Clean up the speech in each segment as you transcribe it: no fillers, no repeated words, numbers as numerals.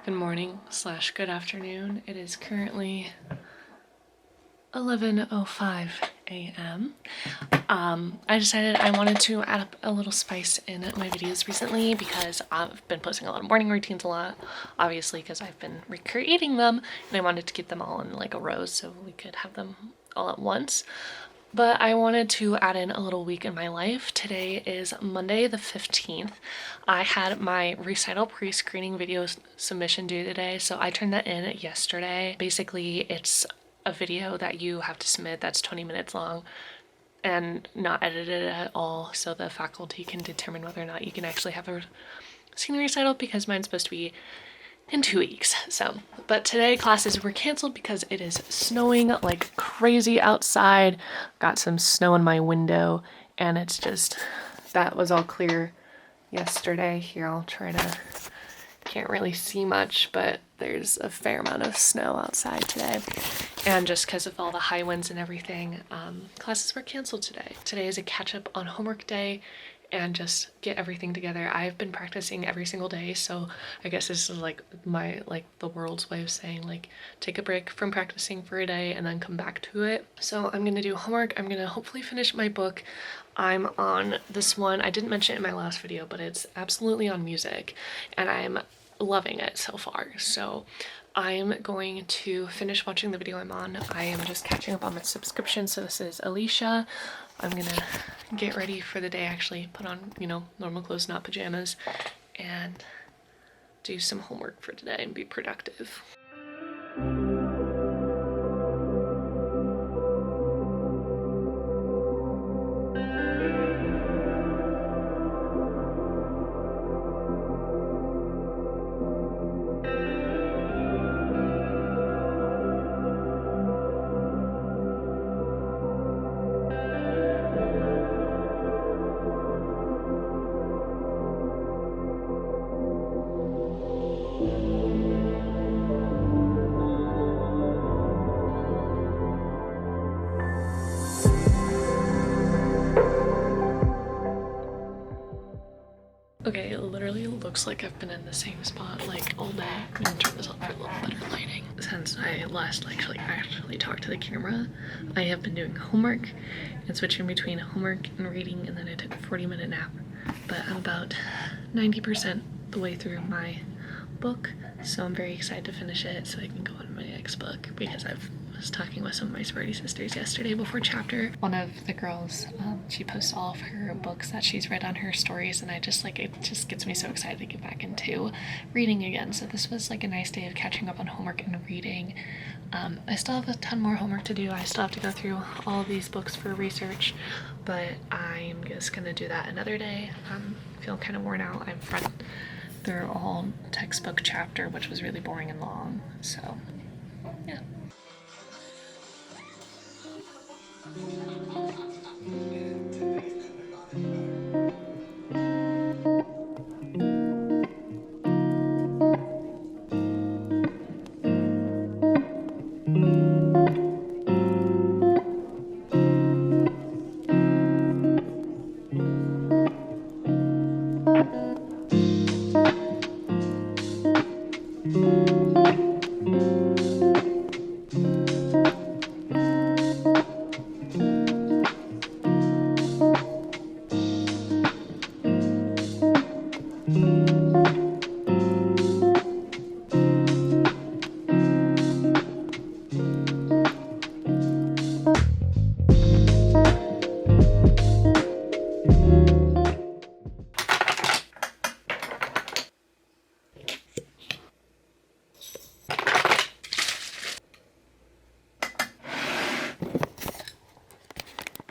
Good morning / good afternoon. It is currently 11:05 a.m. I decided I wanted to add up a little spice in my videos recently because I've been posting a lot of morning routines a lot, obviously because I've been recreating them, and I wanted to get them all in like a row so we could have them all at once. But I wanted to add in a little week in my life. Today is Monday the 15th. I had my recital pre-screening video submission due today, so I turned that in yesterday. Basically, it's a video that you have to submit that's 20 minutes long and not edited at all, so the faculty can determine whether or not you can actually have a senior recital, because mine's supposed to be in 2 weeks. But today classes were canceled because it is snowing like crazy outside. Got some snow in my window, and it's just, that was all clear yesterday. Here, I'll try to, can't really see much, but there's a fair amount of snow outside today. And just because of all the high winds and everything, classes were canceled today. Today is a catch up on homework day and just get everything together. I've been practicing every single day, so I guess this is like my, like the world's way of saying like take a break from practicing for a day and then come back to it. So I'm gonna do homework. I'm gonna hopefully finish my book. I'm on this one, I didn't mention it in my last video, but it's absolutely on music and I'm loving it so far. So I'm going to finish watching the video I'm on. I am just catching up on my subscription. So this is Alicia. I'm gonna get ready for the day, actually put on, you know, normal clothes, not pajamas, and do some homework for today and be productive. Okay, it literally looks like I've been in the same spot like all day. I'm gonna turn this on for a little better lighting. Since I last actually talked to the camera, I have been doing homework and switching between homework and reading, and then I took a 40-minute nap. But I'm about 90% the way through my book, so I'm very excited to finish it so I can go on to my next book, because I was talking with some of my sorority sisters yesterday before chapter. One of the girls, she posts all of her books that she's read on her stories, and I just like, it just gets me so excited to get back into reading again. So this was like a nice day of catching up on homework and reading. I still have a ton more homework to do. I still have to go through all of these books for research, but I'm just gonna do that another day. I feel kind of worn out. I've read through a whole textbook chapter, which was really boring and long, so yeah.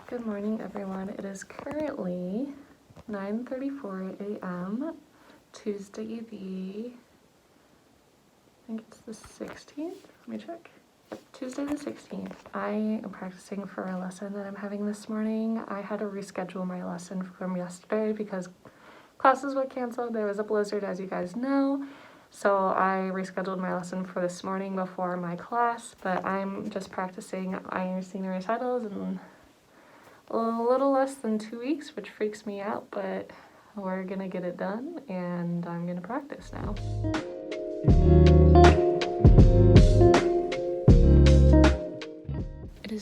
Good morning, everyone. It is currently 9:34 a.m. Tuesday I think it's the 16th. Let me check. Tuesday the 16th. I am practicing for a lesson that I'm having this morning. I had to reschedule my lesson from yesterday because classes were canceled. There was a blizzard, as you guys know. So I rescheduled my lesson for this morning before my class, but I'm just practicing. I'm senior recitals in a little less than 2 weeks, which freaks me out, but we're gonna get it done and I'm gonna practice now.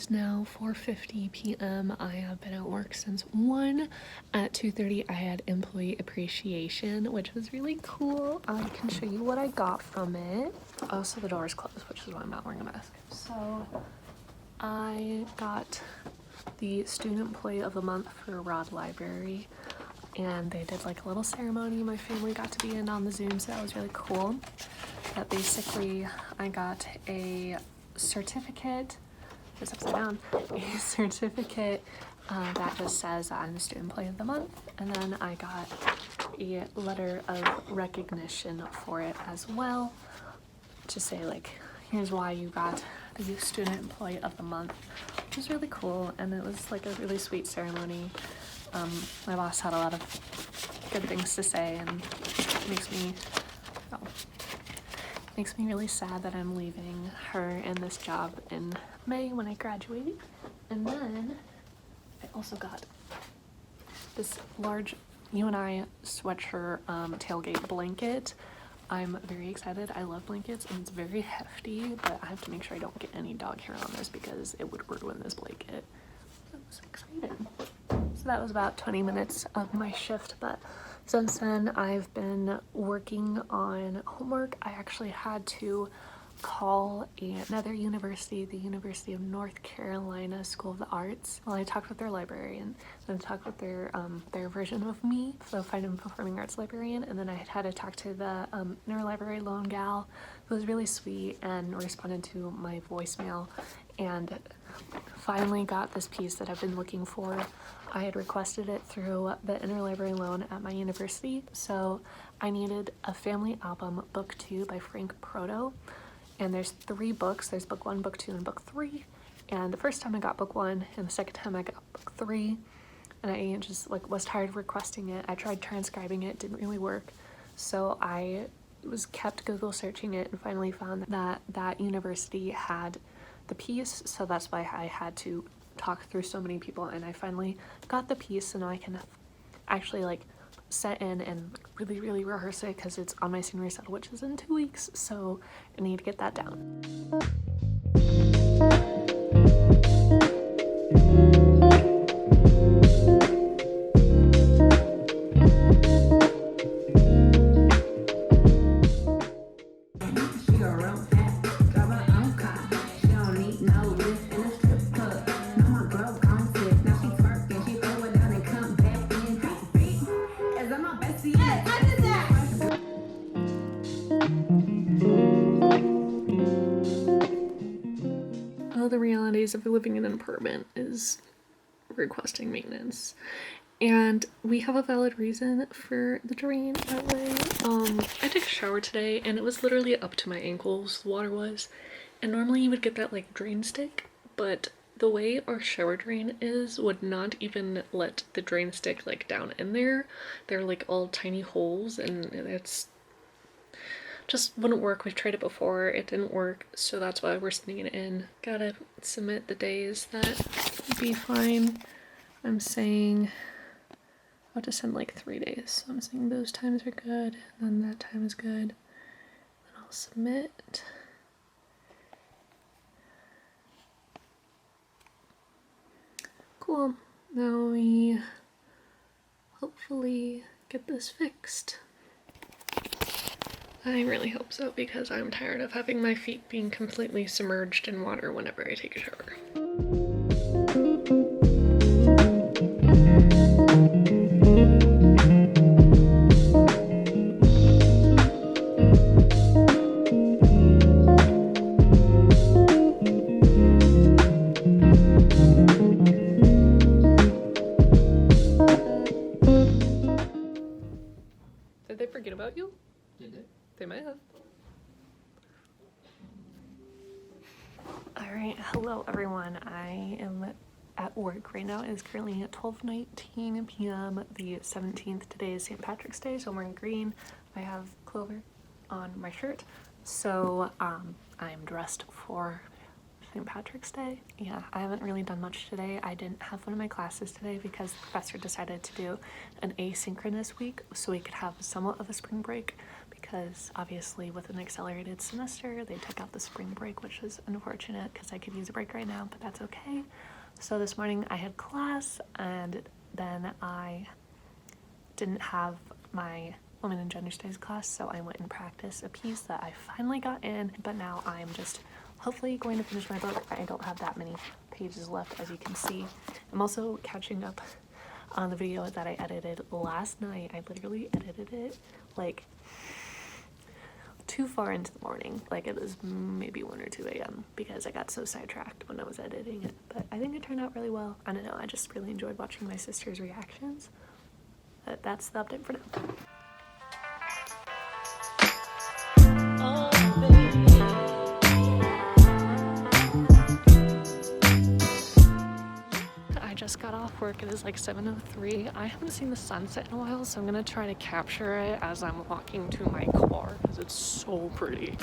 is now 4:50 p.m. I have been at work since 1. At 2:30 I had employee appreciation, which was really cool. I can show you what I got from it. Oh, so the door is closed, which is why I'm not wearing a mask. So I got the Student Employee of the Month for Rod Library, and they did like a little ceremony. My family got to be in on the Zoom, so that was really cool. But basically I got a certificate, it's upside down, a certificate that just says I'm the Student Employee of the Month, and then I got a letter of recognition for it as well, to say like, here's why you got the Student Employee of the Month, which was really cool, and it was like a really sweet ceremony. My boss had a lot of good things to say, and it makes me really sad that I'm leaving her in this job in May when I graduate. And then I also got this large You and I sweatshirt tailgate blanket. I'm very excited. I love blankets, and it's very hefty, but I have to make sure I don't get any dog hair on this because it would ruin this blanket. I'm so excited. So that was about 20 minutes of my shift, but since then I've been working on homework. I actually had to call another university, the University of North Carolina School of the Arts. Well, I talked with their librarian, then talked with their version of me, the Fine and Performing Arts librarian, and then I had to talk to the interlibrary loan gal, who was really sweet and responded to my voicemail, and finally got this piece that I've been looking for. I had requested it through the interlibrary loan at my university, so I needed a family album, book 2 by Frank Proto. And there's 3 books. There's book 1, book 2, and book 3. And the first time I got book 1, and the second time I got book 3. And I just like was tired of requesting it. I tried transcribing it, didn't really work. So I kept Google searching it and finally found that that university had the piece. So that's why I had to talk through so many people, and I finally got the piece, so now I can actually like set in and really rehearse it because it's on my senior recital, which is in 2 weeks, so I need to get that down. The realities of living in an apartment is requesting maintenance, and we have a valid reason for the drain outlet. I took a shower today and it was literally up to my ankles, the water was, and normally you would get that like drain stick, but the way our shower drain is would not even let the drain stick like down in there. They're like all tiny holes, and it's just wouldn't work. We've tried it before, it didn't work, so that's why we're sending it in. Gotta submit the days that would be fine. I'm saying I'll have to send like 3 days, so I'm saying those times are good, and then that time is good, and I'll submit. Cool. Now we hopefully get this fixed. I really hope so, because I'm tired of having my feet being completely submerged in water whenever I take a shower. Did they forget about you? Did they? They might have. Alright, hello everyone. I am at work right now. It is currently at 12:19 p.m. the 17th. Today is St. Patrick's Day, so I'm wearing green. I have clover on my shirt, so I'm dressed for St. Patrick's Day. Yeah, I haven't really done much today. I didn't have one of my classes today because the professor decided to do an asynchronous week so we could have somewhat of a spring break, because obviously with an accelerated semester they took out the spring break, which is unfortunate because I could use a break right now, but that's okay. So this morning I had class, and then I didn't have my Women and Gender Studies class, so I went and practiced a piece that I finally got in, but now I'm just hopefully going to finish my book. I don't have that many pages left, as you can see. I'm also catching up on the video that I edited last night. I literally edited it like too far into the morning. Like it was maybe 1 or 2 a.m. because I got so sidetracked when I was editing it. But I think it turned out really well. I don't know, I just really enjoyed watching my sister's reactions. But that's the update for now. I just got off work. It is like 7:03. I haven't seen the sunset in a while, so I'm gonna try to capture it as I'm walking to my car because it's so pretty.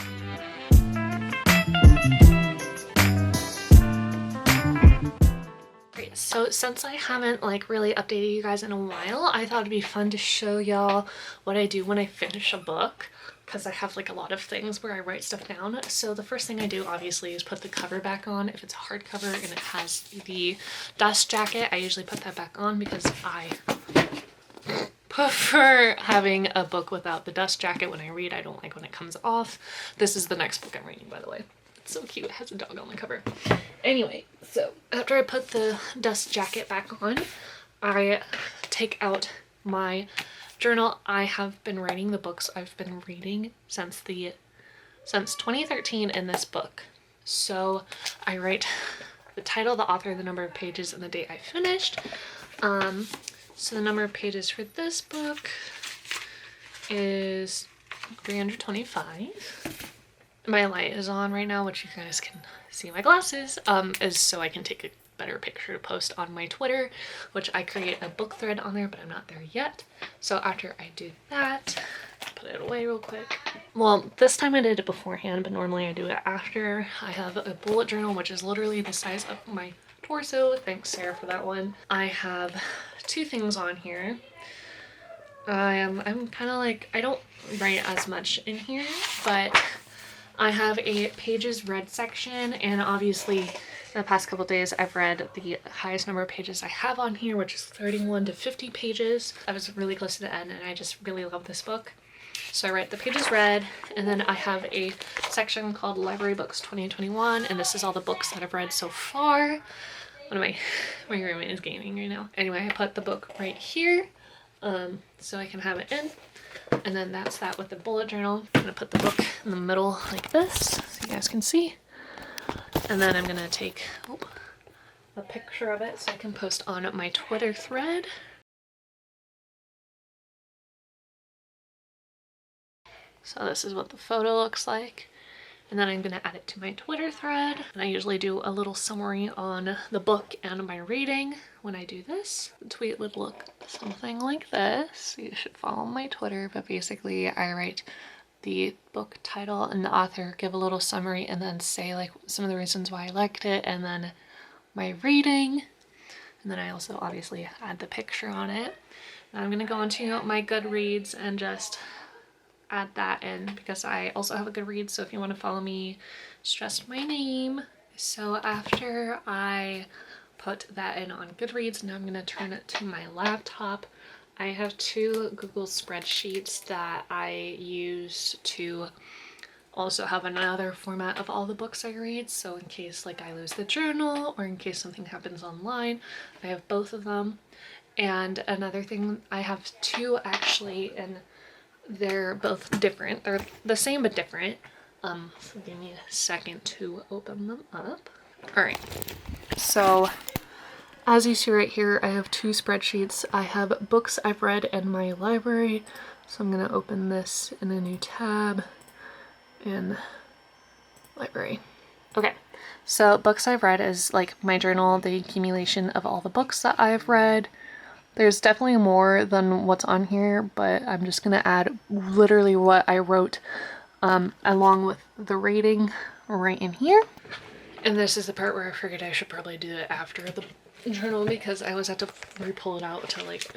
Great. So since I haven't like really updated you guys in a while, I thought it'd be fun to show y'all what I do when I finish a book, because I have like a lot of things where I write stuff down. So the first thing I do obviously is put the cover back on. If it's a hardcover and it has the dust jacket, I usually put that back on because I prefer having a book without the dust jacket when I read. I don't like when it comes off. This is the next book I'm reading, by the way. It's so cute. It has a dog on the cover. Anyway, so after I put the dust jacket back on, I take out my journal. I have been writing the books I've been reading since 2013 in this book. So I write the title, the author, the number of pages, and the date I finished. So the number of pages for this book is 325. My light is on right now, which you guys can see my glasses, is so I can take a better picture to post on my Twitter, which I create a book thread on there, but I'm not there yet. So after I do that, put it away real quick. Well, this time I did it beforehand, but normally I do it after. I have a bullet journal, which is literally the size of my torso. Thanks, Sarah, for that one. I have 2 things on here. I'm kind of like, I don't write as much in here, but I have a pages read section, and obviously in the past couple days I've read the highest number of pages I have on here, which is 31 to 50 pages. I was really close to the end and I just really love this book. So I write the pages read, and then I have a section called Library Books 2021, and this is all the books that I've read so far. My roommate is gaming right now. Anyway, I put the book right here so I can have it in. And then that's that with the bullet journal. I'm gonna put the book in the middle like this so you guys can see. And then I'm gonna take a picture of it so I can post on my Twitter thread. So this is what the photo looks like. And then I'm gonna add it to my Twitter thread. And I usually do a little summary on the book and my reading when I do this. The tweet would look something like this. You should follow my Twitter, but basically I write the book title and the author, give a little summary, and then say like some of the reasons why I liked it, and then my reading. And then I also obviously add the picture on it. Now I'm gonna go into my Goodreads and just add that in because I also have a Goodreads, so if you want to follow me, just my name. So after I put that in on Goodreads, now I'm going to turn it to my laptop. I have 2 Google spreadsheets that I use to also have another format of all the books I read, so in case like I lose the journal or in case something happens online, I have both of them. And another thing, I have 2 actually, and they're both different. They're the same but different. So give me a second to open them up. Alright, so as you see right here, I have 2 spreadsheets. I have books I've read in my library, so I'm gonna open this in a new tab in library. Okay, so books I've read is like my journal, the accumulation of all the books that I've read. There's definitely more than what's on here, but I'm just gonna add literally what I wrote along with the rating right in here. And this is the part where I figured I should probably do it after the journal because I always have to re-pull it out to like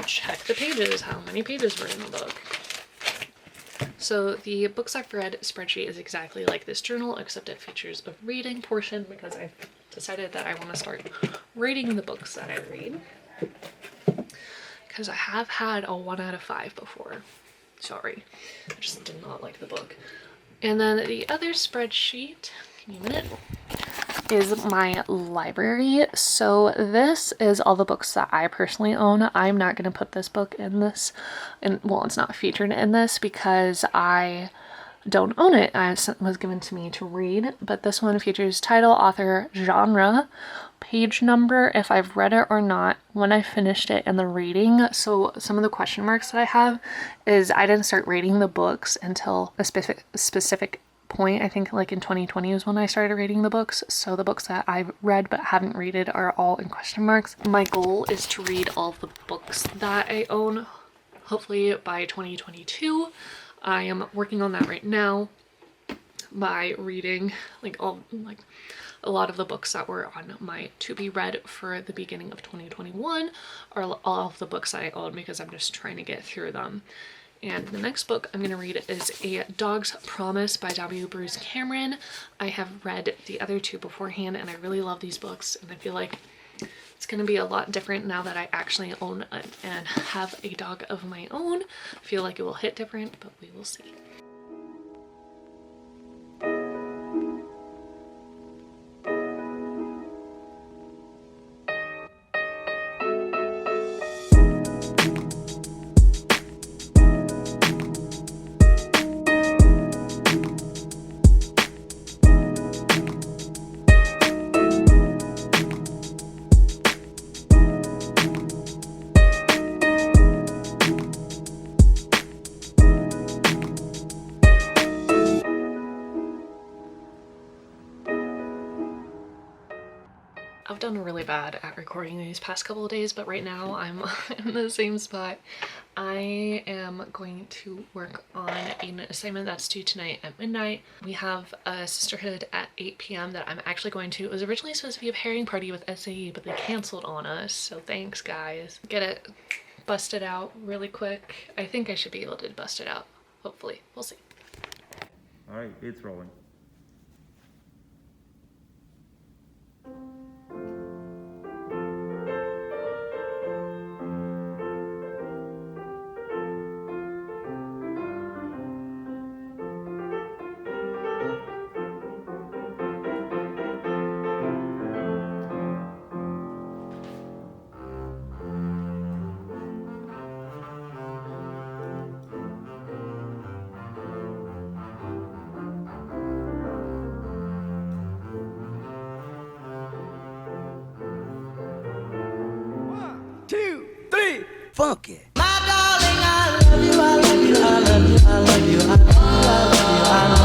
check the pages, how many pages were in the book. So the books I've read spreadsheet is exactly like this journal, except it features a reading portion because I've decided that I want to start rating the books that I read. Because I have had a 1 out of 5 before. Sorry, I just did not like the book. And then the other spreadsheet, give me a minute, is my library. So this is all the books that I personally own. I'm not going to put this book in this, and well, it's not featured in this because I don't own it. It was given to me to read, but this one features title, author, genre, page number, if I've read it or not, when I finished it, and the rating. So some of the question marks that I have is I didn't start rating the books until a specific point. I think like in 2020 was when I started reading the books. So the books that I've read but haven't read are all in question marks. My goal is to read all the books that I own, hopefully by 2022. I am working on that right now by reading a lot of the books that were on my to be read for the beginning of 2021 are all of the books I own because I'm just trying to get through them. And the next book I'm going to read is A Dog's Promise by W. Bruce Cameron. I have read the other two beforehand and I really love these books, and I feel like it's going to be a lot different now that I actually own and have a dog of my own. I feel like it will hit different, but we will see. I've done really bad at recording these past couple of days, but right now I'm in the same spot. I am going to work on an assignment that's due tonight at midnight. We have a sisterhood at 8 p.m. that I'm actually going to. It was originally supposed to be a pairing party with SAE, but they canceled on us, so thanks guys. Get it busted out really quick. I think I should be able to bust it out, hopefully. We'll see. All right, it's rolling. Funky. My darling, I love you, I love you, I love you, I love you, I love you, I love you.